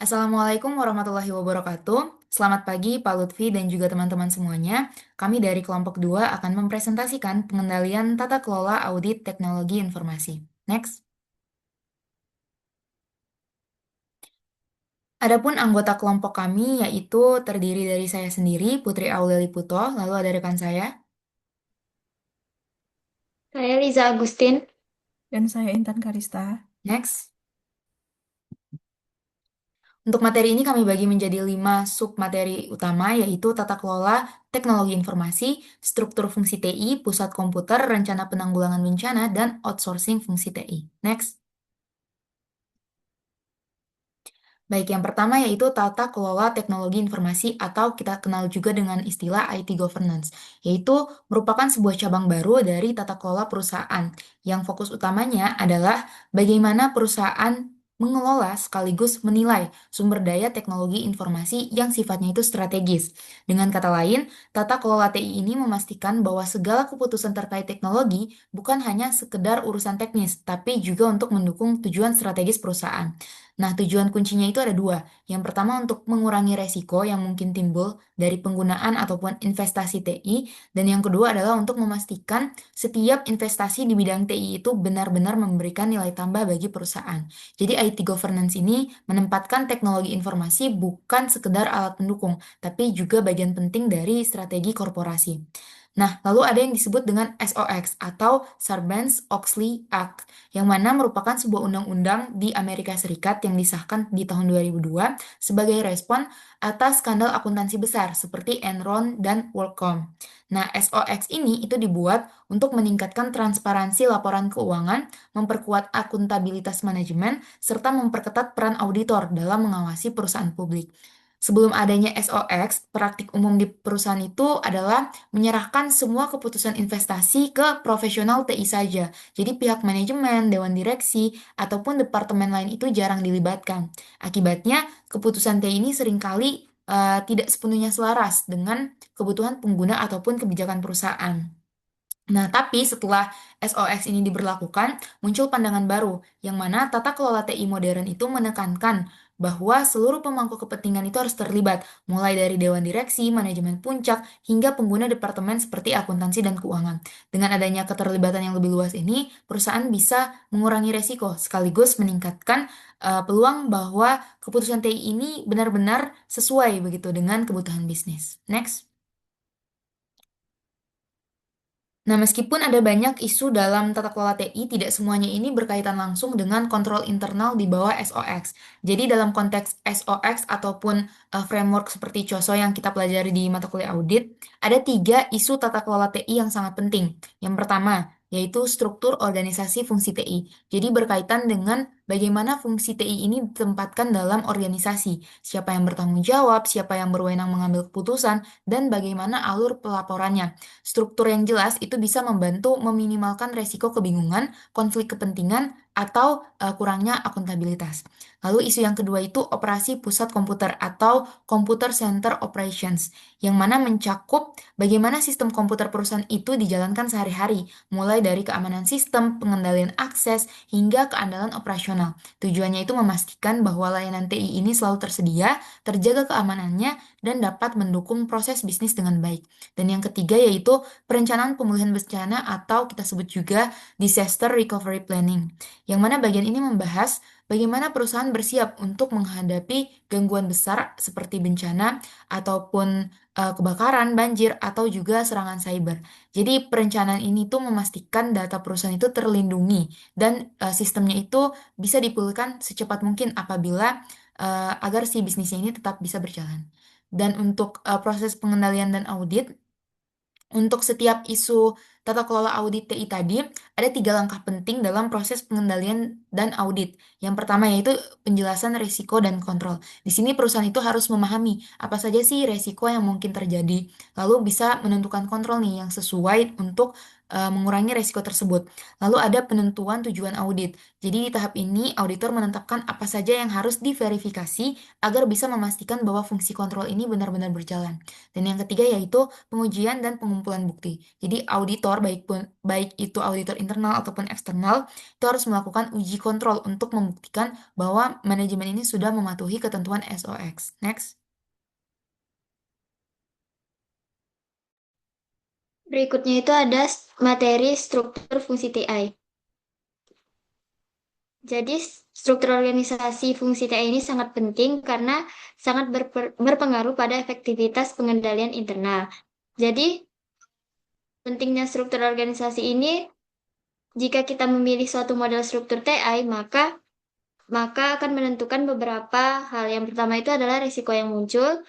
Assalamualaikum warahmatullahi wabarakatuh. Selamat pagi Pak Lutfi dan juga teman-teman semuanya. Kami dari kelompok 2 akan mempresentasikan pengendalian tata kelola audit teknologi informasi. Next. Adapun anggota kelompok kami yaitu terdiri dari saya sendiri, Putri Aulia Puto, lalu ada rekan saya. Saya Liza Agustin. Dan saya Intan Karista. Next. Untuk materi ini kami bagi menjadi 5 submateri utama, yaitu tata kelola teknologi informasi, struktur fungsi TI, pusat komputer, rencana penanggulangan bencana, dan outsourcing fungsi TI. Next. Baik, yang pertama yaitu tata kelola teknologi informasi atau kita kenal juga dengan istilah IT governance, yaitu merupakan sebuah cabang baru dari tata kelola perusahaan yang fokus utamanya adalah bagaimana perusahaan mengelola sekaligus menilai sumber daya teknologi informasi yang sifatnya itu strategis. Dengan kata lain, tata kelola TI ini memastikan bahwa segala keputusan terkait teknologi bukan hanya sekedar urusan teknis, tapi juga untuk mendukung tujuan strategis perusahaan. Nah, tujuan kuncinya itu ada dua. Yang pertama untuk mengurangi resiko yang mungkin timbul dari penggunaan ataupun investasi TI, dan yang kedua adalah untuk memastikan setiap investasi di bidang TI itu benar-benar memberikan nilai tambah bagi perusahaan. Jadi IT governance ini menempatkan teknologi informasi bukan sekedar alat pendukung, tapi juga bagian penting dari strategi korporasi. Nah, lalu ada yang disebut dengan SOX atau Sarbanes-Oxley Act, yang mana merupakan sebuah undang-undang di Amerika Serikat yang disahkan di tahun 2002 sebagai respon atas skandal akuntansi besar seperti Enron dan WorldCom. Nah, SOX ini itu dibuat untuk meningkatkan transparansi laporan keuangan, memperkuat akuntabilitas manajemen, serta memperketat peran auditor dalam mengawasi perusahaan publik. Sebelum adanya SOX, praktik umum di perusahaan itu adalah menyerahkan semua keputusan investasi ke profesional TI saja. Jadi pihak manajemen, dewan direksi, ataupun departemen lain itu jarang dilibatkan. Akibatnya, keputusan TI ini seringkali tidak sepenuhnya selaras dengan kebutuhan pengguna ataupun kebijakan perusahaan. Nah, tapi setelah SOX ini diberlakukan, muncul pandangan baru, yang mana tata kelola TI modern itu menekankan bahwa seluruh pemangku kepentingan itu harus terlibat, mulai dari dewan direksi, manajemen puncak, hingga pengguna departemen seperti akuntansi dan keuangan. Dengan adanya keterlibatan yang lebih luas ini, perusahaan bisa mengurangi resiko, sekaligus meningkatkan peluang bahwa keputusan TI ini benar-benar sesuai begitu dengan kebutuhan bisnis. Next. Nah, meskipun ada banyak isu dalam tata kelola TI, tidak semuanya ini berkaitan langsung dengan kontrol internal di bawah SOX. Jadi dalam konteks SOX ataupun framework seperti COSO yang kita pelajari di mata kuliah audit, ada 3 isu tata kelola TI yang sangat penting. Yang pertama, yaitu struktur organisasi fungsi TI. Jadi berkaitan dengan bagaimana fungsi TI ini ditempatkan dalam organisasi, siapa yang bertanggung jawab, siapa yang berwenang mengambil keputusan, dan bagaimana alur pelaporannya. Struktur yang jelas itu bisa membantu meminimalkan resiko kebingungan, konflik kepentingan, atau kurangnya akuntabilitas. Lalu isu yang kedua itu operasi pusat komputer atau Computer Center Operations, yang mana mencakup bagaimana sistem komputer perusahaan itu dijalankan sehari-hari, mulai dari keamanan sistem, pengendalian akses, hingga keandalan operasional. Tujuannya itu memastikan bahwa layanan TI ini selalu tersedia, terjaga keamanannya, dan dapat mendukung proses bisnis dengan baik. Dan yang ketiga yaitu perencanaan pemulihan bencana atau kita sebut juga disaster recovery planning. Yang mana bagian ini membahas bagaimana perusahaan bersiap untuk menghadapi gangguan besar seperti bencana ataupun kebakaran, banjir, atau juga serangan cyber. Jadi perencanaan ini tuh memastikan data perusahaan itu terlindungi dan sistemnya itu bisa dipulihkan secepat mungkin apabila agar si bisnisnya ini tetap bisa berjalan. Dan untuk proses pengendalian dan audit, untuk setiap isu tata kelola audit TI tadi, ada 3 langkah penting dalam proses pengendalian dan audit. Yang pertama yaitu penjelasan risiko dan kontrol. Di sini perusahaan itu harus memahami apa saja sih risiko yang mungkin terjadi, lalu bisa menentukan kontrol nih yang sesuai untuk mengurangi resiko tersebut. Lalu ada penentuan tujuan audit. Jadi di tahap ini auditor menetapkan apa saja yang harus diverifikasi agar bisa memastikan bahwa fungsi kontrol ini benar-benar berjalan. Dan yang ketiga yaitu pengujian dan pengumpulan bukti. Jadi auditor baik itu auditor internal ataupun eksternal itu harus melakukan uji kontrol untuk membuktikan bahwa manajemen ini sudah mematuhi ketentuan SOX. Next. Berikutnya itu ada materi struktur fungsi TI. Jadi struktur organisasi fungsi TI ini sangat penting karena sangat berpengaruh pada efektivitas pengendalian internal. Jadi pentingnya struktur organisasi ini, jika kita memilih suatu model struktur TI, maka akan menentukan beberapa hal. Yang pertama itu adalah risiko yang muncul,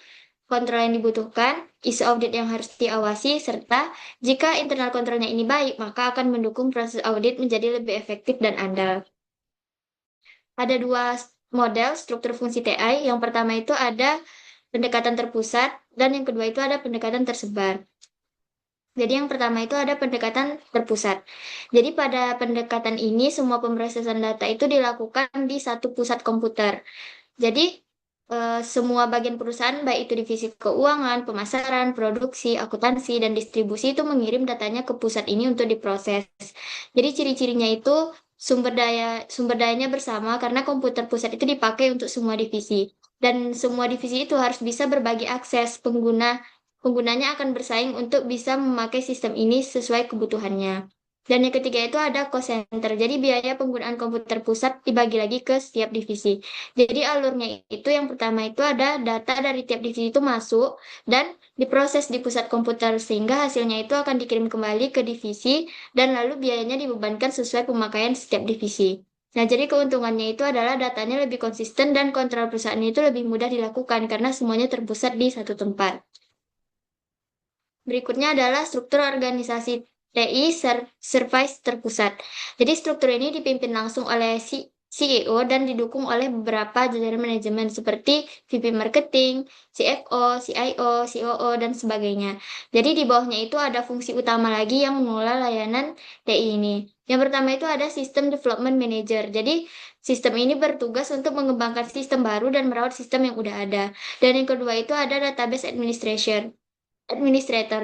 kontrol yang dibutuhkan, isu audit yang harus diawasi, serta jika internal kontrolnya ini baik, maka akan mendukung proses audit menjadi lebih efektif dan andal. Ada dua model struktur fungsi TI. Yang pertama itu ada pendekatan terpusat, dan yang kedua itu ada pendekatan tersebar. Jadi yang pertama itu ada pendekatan terpusat. Jadi pada pendekatan ini semua pemrosesan data itu dilakukan di satu pusat komputer. Jadi semua bagian perusahaan, baik itu divisi keuangan, pemasaran, produksi, akuntansi, dan distribusi itu mengirim datanya ke pusat ini untuk diproses. Jadi ciri-cirinya itu sumber dayanya bersama karena komputer pusat itu dipakai untuk semua divisi. Dan semua divisi itu harus bisa berbagi akses penggunanya akan bersaing untuk bisa memakai sistem ini sesuai kebutuhannya. Dan yang ketiga itu ada cost center. Jadi biaya penggunaan komputer pusat dibagi lagi ke setiap divisi. Jadi alurnya itu yang pertama itu ada data dari tiap divisi itu masuk dan diproses di pusat komputer sehingga hasilnya itu akan dikirim kembali ke divisi dan lalu biayanya dibebankan sesuai pemakaian setiap divisi. Nah, jadi keuntungannya itu adalah datanya lebih konsisten dan kontrol perusahaan itu lebih mudah dilakukan karena semuanya terpusat di satu tempat. Berikutnya adalah struktur organisasi TI Service terpusat. Jadi struktur ini dipimpin langsung oleh CEO dan didukung oleh beberapa jajaran manajemen seperti VP Marketing, CFO, CIO, COO, dan sebagainya. Jadi di bawahnya itu ada fungsi utama lagi yang mengelola layanan TI ini. Yang pertama itu ada System Development Manager. Jadi sistem ini bertugas untuk mengembangkan sistem baru dan merawat sistem yang udah ada. Dan yang kedua itu ada Database Administrator.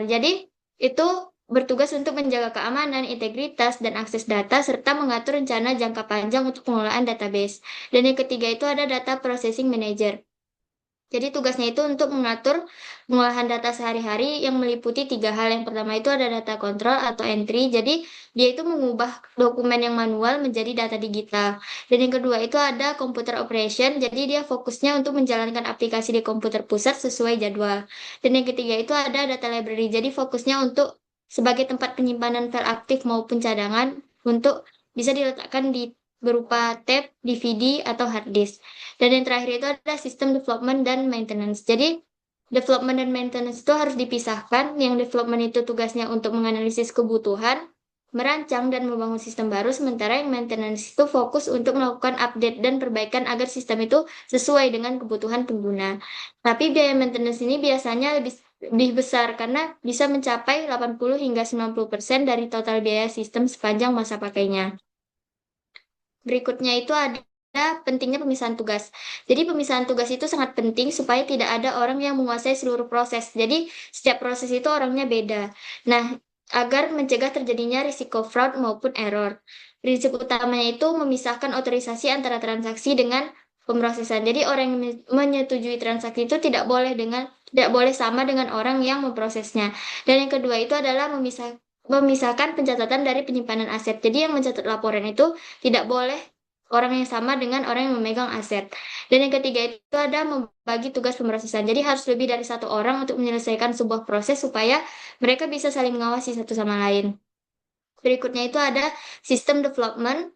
Jadi itu bertugas untuk menjaga keamanan, integritas, dan akses data, serta mengatur rencana jangka panjang untuk pengelolaan database. Dan yang ketiga itu ada Data Processing Manager. Jadi tugasnya itu untuk mengatur pengolahan data sehari-hari yang meliputi tiga hal. Yang pertama itu ada data kontrol atau entry. Jadi dia itu mengubah dokumen yang manual menjadi data digital. Dan yang kedua itu ada computer operation. Jadi dia fokusnya untuk menjalankan aplikasi di komputer pusat sesuai jadwal. Dan yang ketiga itu ada data library. Jadi fokusnya untuk sebagai tempat penyimpanan file aktif maupun cadangan untuk bisa diletakkan di berupa tab, DVD, atau hard disk. Dan yang terakhir itu ada sistem development dan maintenance. Jadi, development dan maintenance itu harus dipisahkan. Yang development itu tugasnya untuk menganalisis kebutuhan, merancang dan membangun sistem baru, sementara yang maintenance itu fokus untuk melakukan update dan perbaikan agar sistem itu sesuai dengan kebutuhan pengguna. Tapi biaya maintenance ini biasanya lebih besar karena bisa mencapai 80 hingga 90% dari total biaya sistem sepanjang masa pakainya. Berikutnya itu ada pentingnya pemisahan tugas. Jadi pemisahan tugas itu sangat penting supaya tidak ada orang yang menguasai seluruh proses. Jadi setiap proses itu orangnya beda. Nah, agar mencegah terjadinya risiko fraud maupun error. Prinsip utamanya itu memisahkan otorisasi antara transaksi dengan pemrosesan. Jadi orang yang menyetujui transaksi itu tidak boleh sama dengan orang yang memprosesnya. Dan yang kedua itu adalah memisahkan pencatatan dari penyimpanan aset. Jadi yang mencatat laporan itu tidak boleh orang yang sama dengan orang yang memegang aset. Dan yang ketiga itu ada membagi tugas pemrosesan. Jadi harus lebih dari satu orang untuk menyelesaikan sebuah proses supaya mereka bisa saling mengawasi satu sama lain. Berikutnya itu ada sistem development,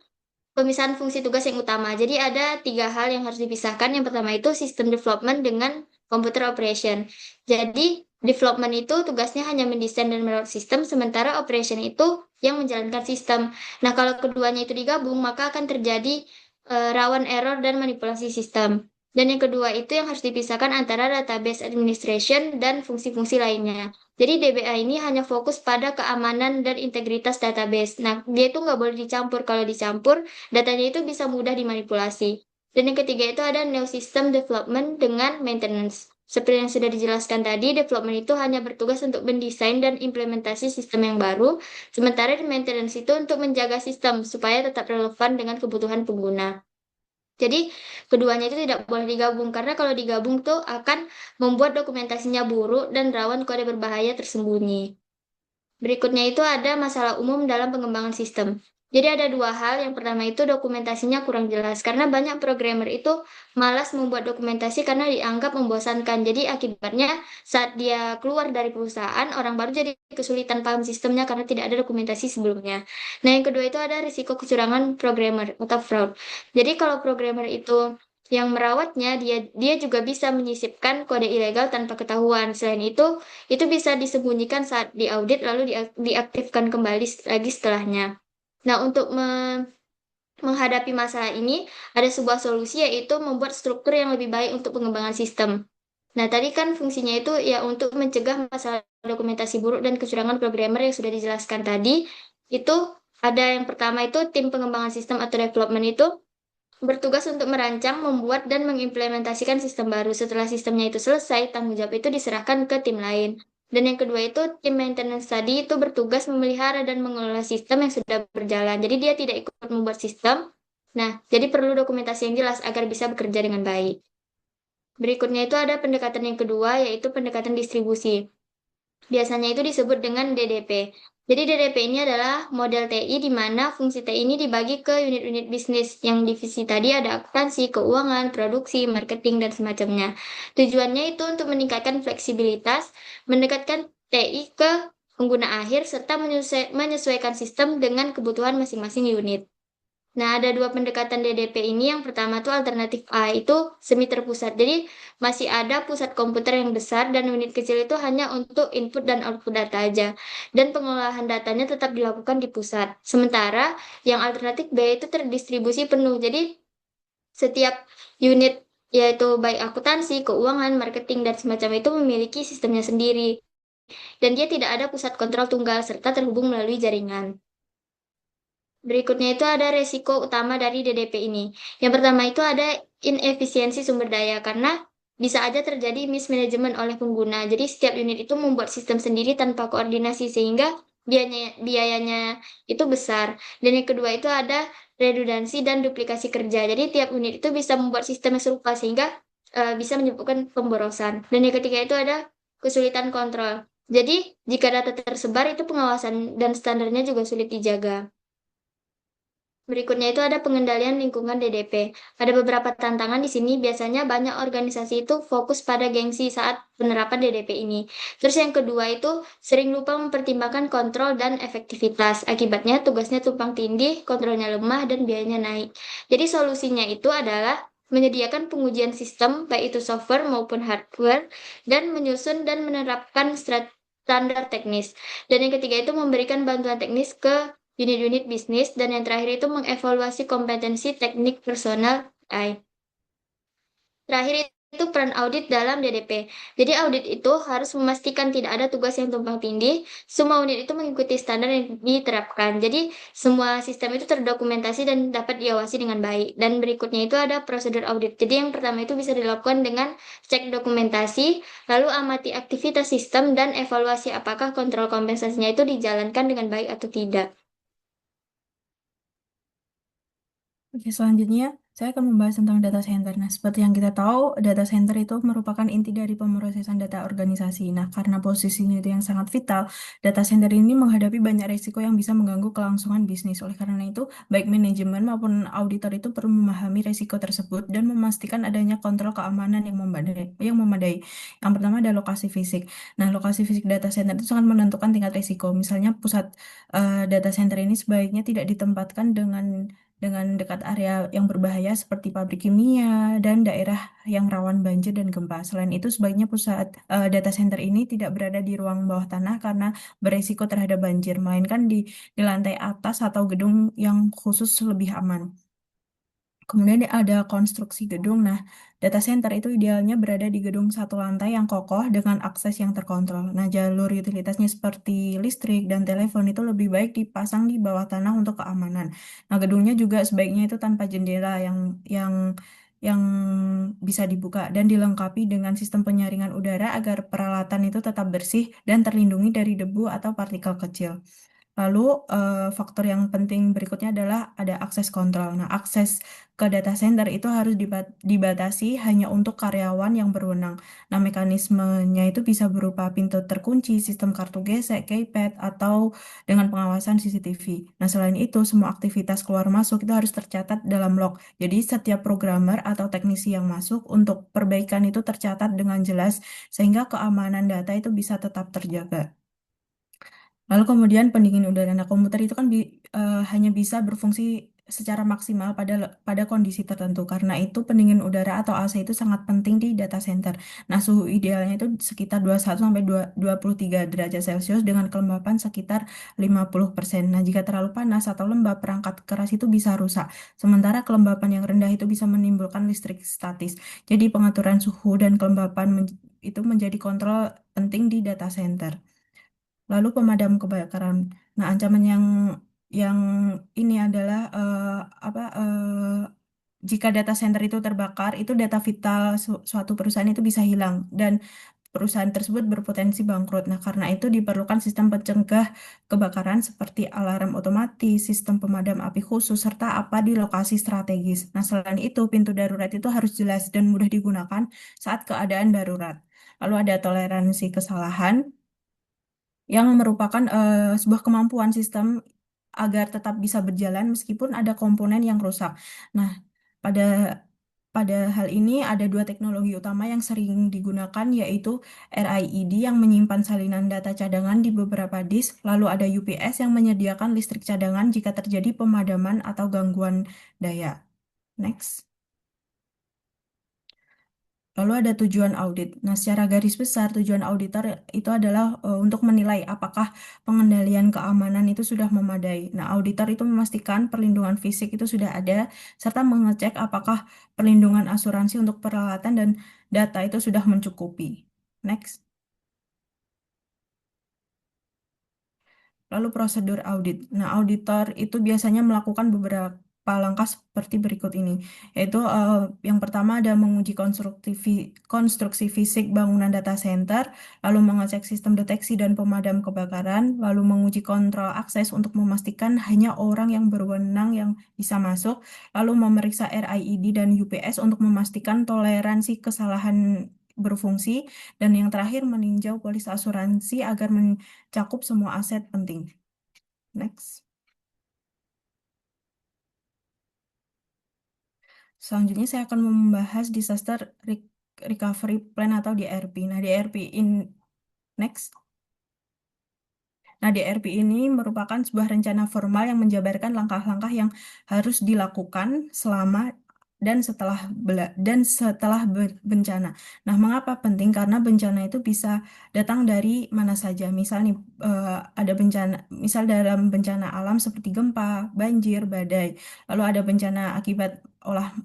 pemisahan fungsi tugas yang utama. Jadi ada tiga hal yang harus dipisahkan. Yang pertama itu sistem development dengan computer operation. Jadi development itu tugasnya hanya mendesain dan merawat sistem, sementara operation itu yang menjalankan sistem. Nah, kalau keduanya itu digabung, maka akan terjadi rawan error dan manipulasi sistem. Dan yang kedua itu yang harus dipisahkan antara database administration dan fungsi-fungsi lainnya. Jadi DBA ini hanya fokus pada keamanan dan integritas database. Nah, dia itu nggak boleh dicampur. Kalau dicampur, datanya itu bisa mudah dimanipulasi. Dan yang ketiga itu ada new system development dengan maintenance. Seperti yang sudah dijelaskan tadi, development itu hanya bertugas untuk mendesain dan implementasi sistem yang baru, sementara di maintenance itu untuk menjaga sistem supaya tetap relevan dengan kebutuhan pengguna. Jadi keduanya itu tidak boleh digabung karena kalau digabung tuh akan membuat dokumentasinya buruk dan rawan kode berbahaya tersembunyi. Berikutnya itu ada masalah umum dalam pengembangan sistem. Jadi ada dua hal. Yang pertama itu dokumentasinya kurang jelas karena banyak programmer itu malas membuat dokumentasi karena dianggap membosankan. Jadi akibatnya saat dia keluar dari perusahaan, orang baru jadi kesulitan paham sistemnya karena tidak ada dokumentasi sebelumnya. Nah, yang kedua itu ada risiko kecurangan programmer atau fraud. Jadi kalau programmer itu yang merawatnya, dia juga bisa menyisipkan kode ilegal tanpa ketahuan. Selain itu bisa disembunyikan saat diaudit lalu diaktifkan kembali lagi setelahnya. Nah, untuk menghadapi masalah ini, ada sebuah solusi yaitu membuat struktur yang lebih baik untuk pengembangan sistem. Nah, tadi kan fungsinya itu ya untuk mencegah masalah dokumentasi buruk dan kecurangan programmer yang sudah dijelaskan tadi. Itu ada yang pertama itu tim pengembangan sistem atau development itu bertugas untuk merancang, membuat, dan mengimplementasikan sistem baru. Setelah sistemnya itu selesai, tanggung jawab itu diserahkan ke tim lain. Dan yang kedua itu tim maintenance tadi itu bertugas memelihara dan mengelola sistem yang sudah berjalan. Jadi dia tidak ikut membuat sistem. Nah, jadi perlu dokumentasi yang jelas agar bisa bekerja dengan baik. Berikutnya itu ada pendekatan yang kedua, yaitu pendekatan distribusi. Biasanya itu disebut dengan DDP. Jadi DDP ini adalah model TI di mana fungsi TI ini dibagi ke unit-unit bisnis. Yang divisi tadi ada akuntansi, keuangan, produksi, marketing, dan semacamnya. Tujuannya itu untuk meningkatkan fleksibilitas, mendekatkan TI ke pengguna akhir, serta menyesuaikan sistem dengan kebutuhan masing-masing unit. Nah, ada dua pendekatan DDP ini. Yang pertama tuh alternatif A, itu semi terpusat. Jadi masih ada pusat komputer yang besar dan unit kecil itu hanya untuk input dan output data aja. Dan pengolahan datanya tetap dilakukan di pusat. Sementara yang alternatif B itu terdistribusi penuh. Jadi setiap unit yaitu baik akuntansi, keuangan, marketing, dan semacam itu memiliki sistemnya sendiri. Dan dia tidak ada pusat kontrol tunggal serta terhubung melalui jaringan. Berikutnya itu ada resiko utama dari DDP ini. Yang pertama itu ada inefisiensi sumber daya karena bisa aja terjadi mismanagement oleh pengguna. Jadi setiap unit itu membuat sistem sendiri tanpa koordinasi sehingga biayanya itu besar. Dan yang kedua itu ada redundansi dan duplikasi kerja. Jadi tiap unit itu bisa membuat sistem yang serupa sehingga bisa menyebabkan pemborosan. Dan yang ketiga itu ada kesulitan kontrol. Jadi jika data tersebar itu pengawasan dan standarnya juga sulit dijaga. Berikutnya itu ada pengendalian lingkungan DDP. Ada beberapa tantangan di sini. Biasanya banyak organisasi itu fokus pada gengsi saat penerapan DDP ini. Terus yang kedua itu sering lupa mempertimbangkan kontrol dan efektivitas. Akibatnya tugasnya tumpang tindih, kontrolnya lemah, dan biayanya naik. Jadi solusinya itu adalah menyediakan pengujian sistem, baik itu software maupun hardware, dan menyusun dan menerapkan standar teknis. Dan yang ketiga itu memberikan bantuan teknis ke unit-unit bisnis, dan yang terakhir itu mengevaluasi kompetensi teknik personal AI. Terakhir itu peran audit dalam DDP. Jadi audit itu harus memastikan tidak ada tugas yang tumpang tindih, semua unit itu mengikuti standar yang diterapkan. Jadi semua sistem itu terdokumentasi dan dapat diawasi dengan baik. Dan berikutnya itu ada prosedur audit. Jadi yang pertama itu bisa dilakukan dengan cek dokumentasi, lalu amati aktivitas sistem dan evaluasi apakah kontrol kompensasinya itu dijalankan dengan baik atau tidak. Oke, selanjutnya saya akan membahas tentang data center. Nah, seperti yang kita tahu, data center itu merupakan inti dari pemrosesan data organisasi. Nah, karena posisinya itu yang sangat vital, data center ini menghadapi banyak risiko yang bisa mengganggu kelangsungan bisnis. Oleh karena itu, baik manajemen maupun auditor itu perlu memahami risiko tersebut dan memastikan adanya kontrol keamanan yang memadai. Yang pertama ada lokasi fisik. Nah, lokasi fisik data center itu sangat menentukan tingkat risiko. Misalnya, pusat data center ini sebaiknya tidak ditempatkan dengan dekat area yang berbahaya seperti pabrik kimia dan daerah yang rawan banjir dan gempa. Selain itu, sebaiknya pusat data center ini tidak berada di ruang bawah tanah karena beresiko terhadap banjir, melainkan di lantai atas atau gedung yang khusus lebih aman. Kemudian ada konstruksi gedung. Nah, data center itu idealnya berada di gedung satu lantai yang kokoh dengan akses yang terkontrol. Nah, jalur utilitasnya seperti listrik dan telepon itu lebih baik dipasang di bawah tanah untuk keamanan. Nah, gedungnya juga sebaiknya itu tanpa jendela yang bisa dibuka dan dilengkapi dengan sistem penyaringan udara agar peralatan itu tetap bersih dan terlindungi dari debu atau partikel kecil. Lalu faktor yang penting berikutnya adalah ada akses kontrol. Nah, akses ke data center itu harus dibatasi hanya untuk karyawan yang berwenang. Nah, mekanismenya itu bisa berupa pintu terkunci, sistem kartu gesek, keypad, atau dengan pengawasan CCTV. Nah, selain itu, semua aktivitas keluar masuk itu harus tercatat dalam log. Jadi, setiap programmer atau teknisi yang masuk untuk perbaikan itu tercatat dengan jelas, sehingga keamanan data itu bisa tetap terjaga. Lalu kemudian pendingin udara. Nah, komputer itu kan hanya bisa berfungsi secara maksimal pada kondisi tertentu. Karena itu pendingin udara atau AC itu sangat penting di data center. Nah, suhu idealnya itu sekitar 21 sampai 23 derajat Celcius dengan kelembapan sekitar 50%. Nah, jika terlalu panas atau lembab, perangkat keras itu bisa rusak. Sementara kelembapan yang rendah itu bisa menimbulkan listrik statis. Jadi pengaturan suhu dan kelembapan itu menjadi kontrol penting di data center. Lalu pemadam kebakaran. Nah, ancaman yang ini adalah apa jika data center itu terbakar, itu data vital suatu perusahaan itu bisa hilang dan perusahaan tersebut berpotensi bangkrut. Nah, karena itu diperlukan sistem pencegah kebakaran seperti alarm otomatis, sistem pemadam api khusus, serta apa di lokasi strategis. Nah, selain itu, pintu darurat itu harus jelas dan mudah digunakan saat keadaan darurat. Lalu ada toleransi kesalahan yang merupakan sebuah kemampuan sistem agar tetap bisa berjalan meskipun ada komponen yang rusak. Nah, pada pada hal ini ada dua teknologi utama yang sering digunakan yaitu RIED yang menyimpan salinan data cadangan di beberapa disk, lalu ada UPS yang menyediakan listrik cadangan jika terjadi pemadaman atau gangguan daya. Next. Lalu ada tujuan audit. Nah, secara garis besar, tujuan auditor itu adalah untuk menilai apakah pengendalian keamanan itu sudah memadai. Nah, auditor itu memastikan perlindungan fisik itu sudah ada, serta mengecek apakah perlindungan asuransi untuk peralatan dan data itu sudah mencukupi. Next. Lalu prosedur audit. Nah, auditor itu biasanya melakukan beberapa langkah seperti berikut ini, yaitu yang pertama ada menguji konstruksi fisik bangunan data center, lalu mengecek sistem deteksi dan pemadam kebakaran, lalu menguji kontrol akses untuk memastikan hanya orang yang berwenang yang bisa masuk, lalu memeriksa RIED dan UPS untuk memastikan toleransi kesalahan berfungsi, dan yang terakhir meninjau polis asuransi agar cakup semua aset penting. Next. Selanjutnya saya akan membahas Disaster Recovery Plan atau DRP. Nah, DRP in next. Nah, DRP ini merupakan sebuah rencana formal yang menjabarkan langkah-langkah yang harus dilakukan selama dan setelah bencana. Nah, mengapa penting? Karena bencana itu bisa datang dari mana saja. Misal nih ada bencana, misal dalam bencana alam seperti gempa, banjir, badai. Lalu ada bencana akibat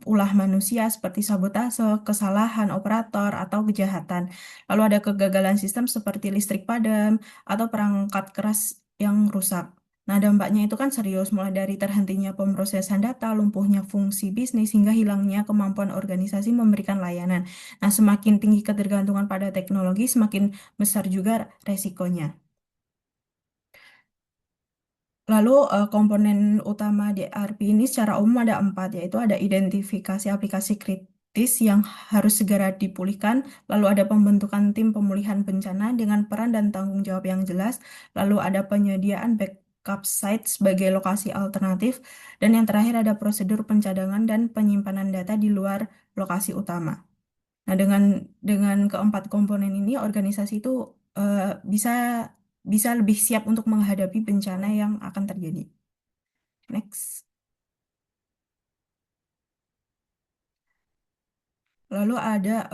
ulah manusia seperti sabotase, kesalahan operator atau kejahatan. Lalu ada kegagalan sistem seperti listrik padam atau perangkat keras yang rusak. Nah, dampaknya itu kan serius, mulai dari terhentinya pemrosesan data, lumpuhnya fungsi bisnis, hingga hilangnya kemampuan organisasi memberikan layanan. Nah, semakin tinggi ketergantungan pada teknologi, semakin besar juga resikonya. Lalu komponen utama DRP ini secara umum ada empat, yaitu ada identifikasi aplikasi kritis yang harus segera dipulihkan, lalu ada pembentukan tim pemulihan bencana dengan peran dan tanggung jawab yang jelas, lalu ada penyediaan backup site sebagai lokasi alternatif, dan yang terakhir ada prosedur pencadangan dan penyimpanan data di luar lokasi utama. Nah, dengan keempat komponen ini, organisasi itu eh, bisa bisa lebih siap untuk menghadapi bencana yang akan terjadi. Next. Lalu ada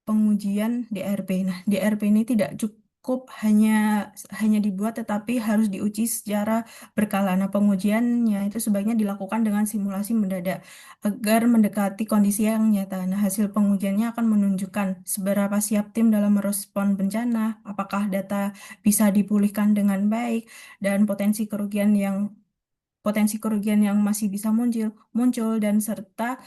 pengujian DRP. Nah, DRP ini tidak cukup cukup hanya dibuat tetapi harus diuji secara berkala. Nah, pengujiannya itu sebaiknya dilakukan dengan simulasi mendadak agar mendekati kondisi yang nyata. Nah, hasil pengujiannya akan menunjukkan seberapa siap tim dalam merespon bencana, apakah data bisa dipulihkan dengan baik, dan potensi kerugian yang masih bisa muncul dan serta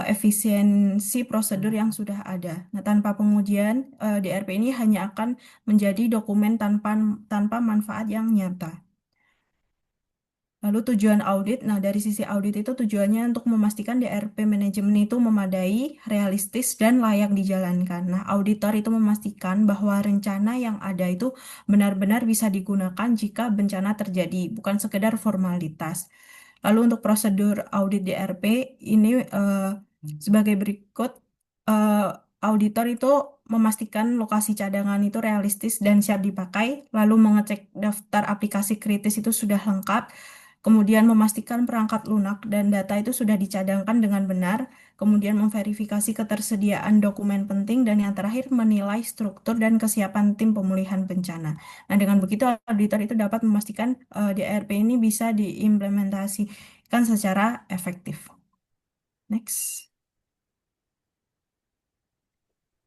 efisiensi prosedur yang sudah ada. Nah, tanpa pengujian, DRP ini hanya akan menjadi dokumen tanpa tanpa manfaat yang nyata. Lalu tujuan audit, nah dari sisi audit itu tujuannya untuk memastikan DRP manajemen itu memadai, realistis, dan layak dijalankan. Nah, auditor itu memastikan bahwa rencana yang ada itu benar-benar bisa digunakan jika bencana terjadi, bukan sekedar formalitas. Lalu untuk prosedur audit DRP ini sebagai berikut, eh, auditor itu memastikan lokasi cadangan itu realistis dan siap dipakai, lalu mengecek daftar aplikasi kritis itu sudah lengkap, kemudian memastikan perangkat lunak dan data itu sudah dicadangkan dengan benar, kemudian memverifikasi ketersediaan dokumen penting, dan yang terakhir menilai struktur dan kesiapan tim pemulihan bencana. Nah, dengan begitu auditor itu dapat memastikan DRP ini bisa diimplementasikan secara efektif. Next.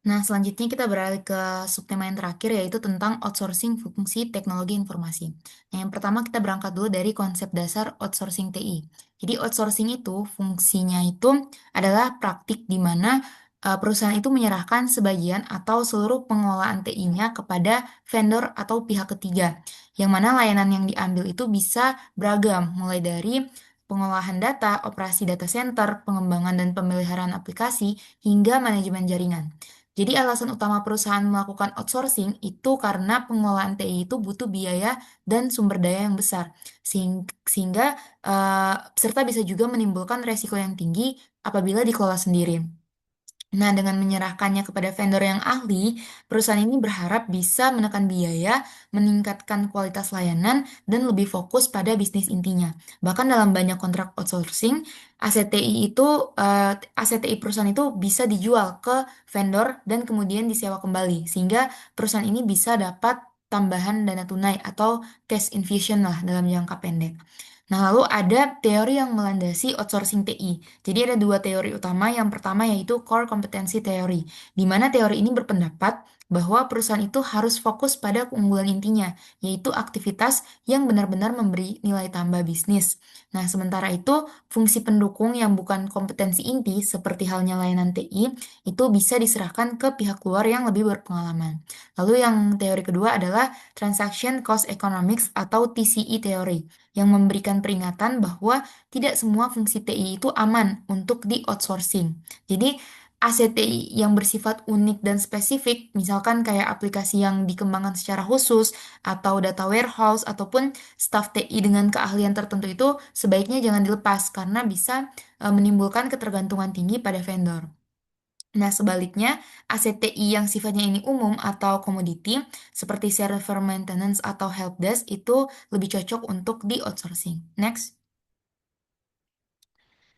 Nah, selanjutnya kita beralih ke subtema yang terakhir yaitu tentang outsourcing fungsi teknologi informasi. Nah, yang pertama kita berangkat dulu dari konsep dasar outsourcing TI. Jadi outsourcing itu fungsinya itu adalah praktik di mana perusahaan itu menyerahkan sebagian atau seluruh pengelolaan TI-nya kepada vendor atau pihak ketiga. Yang mana layanan yang diambil itu bisa beragam, mulai dari pengolahan data, operasi data center, pengembangan dan pemeliharaan aplikasi, hingga manajemen jaringan. Jadi alasan utama perusahaan melakukan outsourcing itu karena pengelolaan TI itu butuh biaya dan sumber daya yang besar, sehingga serta bisa juga menimbulkan resiko yang tinggi apabila dikelola sendiri. Nah, dengan menyerahkannya kepada vendor yang ahli, perusahaan ini berharap bisa menekan biaya, meningkatkan kualitas layanan, dan lebih fokus pada bisnis intinya. Bahkan dalam banyak kontrak outsourcing, aset TI perusahaan itu bisa dijual ke vendor dan kemudian disewa kembali, sehingga perusahaan ini bisa dapat tambahan dana tunai atau cash infusion lah dalam jangka pendek. Nah, lalu ada teori yang melandasi outsourcing TI. Jadi ada dua teori utama. Yang pertama yaitu core competency theory, di mana teori ini berpendapat bahwa perusahaan itu harus fokus pada keunggulan intinya, yaitu aktivitas yang benar-benar memberi nilai tambah bisnis. Nah, sementara itu fungsi pendukung yang bukan kompetensi inti, seperti halnya layanan TI, itu bisa diserahkan ke pihak luar yang lebih berpengalaman. Lalu yang teori kedua adalah Transaction Cost Economics atau TCE teori, yang memberikan peringatan bahwa tidak semua fungsi TI itu aman untuk di-outsourcing. Jadi, aset TI yang bersifat unik dan spesifik, misalkan kayak aplikasi yang dikembangkan secara khusus, atau data warehouse, ataupun staff TI dengan keahlian tertentu itu sebaiknya jangan dilepas karena bisa menimbulkan ketergantungan tinggi pada vendor. Nah, sebaliknya, aset TI yang sifatnya ini umum atau komoditi, seperti server maintenance atau helpdesk, itu lebih cocok untuk di-outsourcing. Next.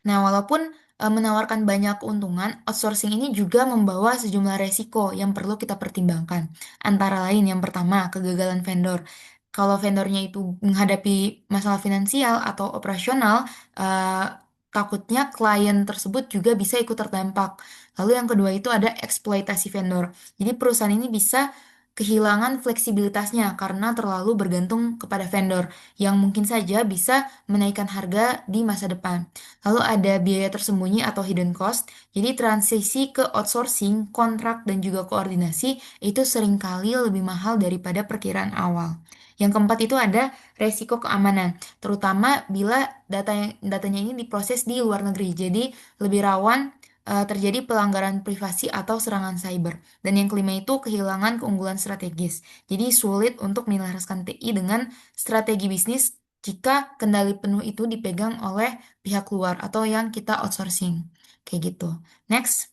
Nah, walaupun menawarkan banyak keuntungan, outsourcing ini juga membawa sejumlah resiko yang perlu kita pertimbangkan. Antara lain, yang pertama, kegagalan vendor. Kalau vendornya itu menghadapi masalah finansial atau operasional, eh, takutnya klien tersebut juga bisa ikut terdampak. Lalu yang kedua itu ada eksploitasi vendor. Jadi perusahaan ini bisa kehilangan fleksibilitasnya karena terlalu bergantung kepada vendor yang mungkin saja bisa menaikkan harga di masa depan. Lalu ada biaya tersembunyi atau hidden cost. Jadi transisi ke outsourcing, kontrak, dan juga koordinasi itu seringkali lebih mahal daripada perkiraan awal. Yang keempat itu ada resiko keamanan, terutama bila datanya ini diproses di luar negeri. Jadi lebih rawan terjadi pelanggaran privasi atau serangan cyber. Dan yang kelima itu kehilangan keunggulan strategis. Jadi sulit untuk menyelaraskan TI dengan strategi bisnis jika kendali penuh itu dipegang oleh pihak luar atau yang kita outsourcing. Kayak gitu. Next.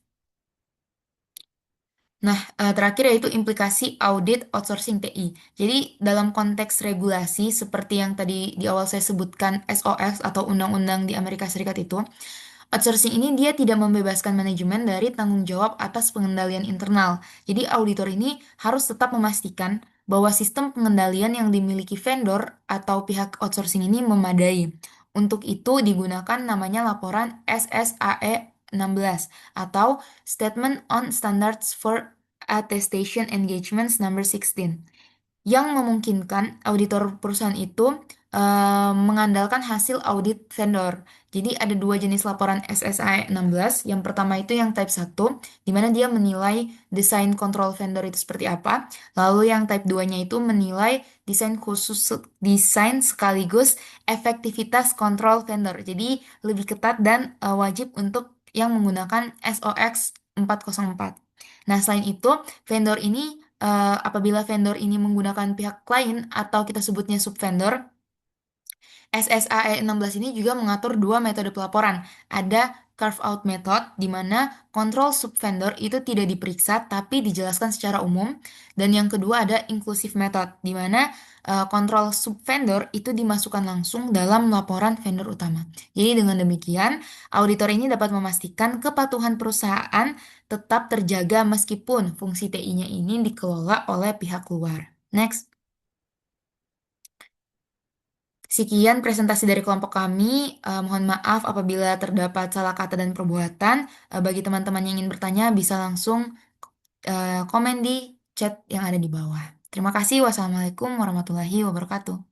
Nah, terakhir yaitu implikasi audit outsourcing TI. Jadi, dalam konteks regulasi seperti yang tadi di awal saya sebutkan SOX atau undang-undang di Amerika Serikat itu, outsourcing ini dia tidak membebaskan manajemen dari tanggung jawab atas pengendalian internal. Jadi, auditor ini harus tetap memastikan bahwa sistem pengendalian yang dimiliki vendor atau pihak outsourcing ini memadai. Untuk itu digunakan namanya laporan SSAE 16 atau Statement on Standards for Attestation Engagements Number 16 yang memungkinkan auditor perusahaan itu mengandalkan hasil audit vendor. Jadi ada dua jenis laporan SSI 16. Yang pertama itu yang type 1, di mana dia menilai desain kontrol vendor itu seperti apa. Lalu yang type 2-nya itu menilai desain sekaligus efektivitas kontrol vendor. Jadi lebih ketat dan wajib untuk yang menggunakan SOX 404. Nah, selain itu, vendor ini apabila vendor ini menggunakan pihak lain atau kita sebutnya subvendor, SSAE 16 ini juga mengatur dua metode pelaporan. Ada carve-out method, di mana kontrol subvendor itu tidak diperiksa tapi dijelaskan secara umum. Dan yang kedua ada inclusive method, di mana kontrol subvendor itu dimasukkan langsung dalam laporan vendor utama. Jadi dengan demikian, auditor ini dapat memastikan kepatuhan perusahaan tetap terjaga meskipun fungsi TI-nya ini dikelola oleh pihak luar. Next. Sekian presentasi dari kelompok kami. Mohon maaf apabila terdapat salah kata dan perbuatan. Bagi teman-teman yang ingin bertanya, bisa langsung komen di chat yang ada di bawah. Terima kasih. Wassalamualaikum warahmatullahi wabarakatuh.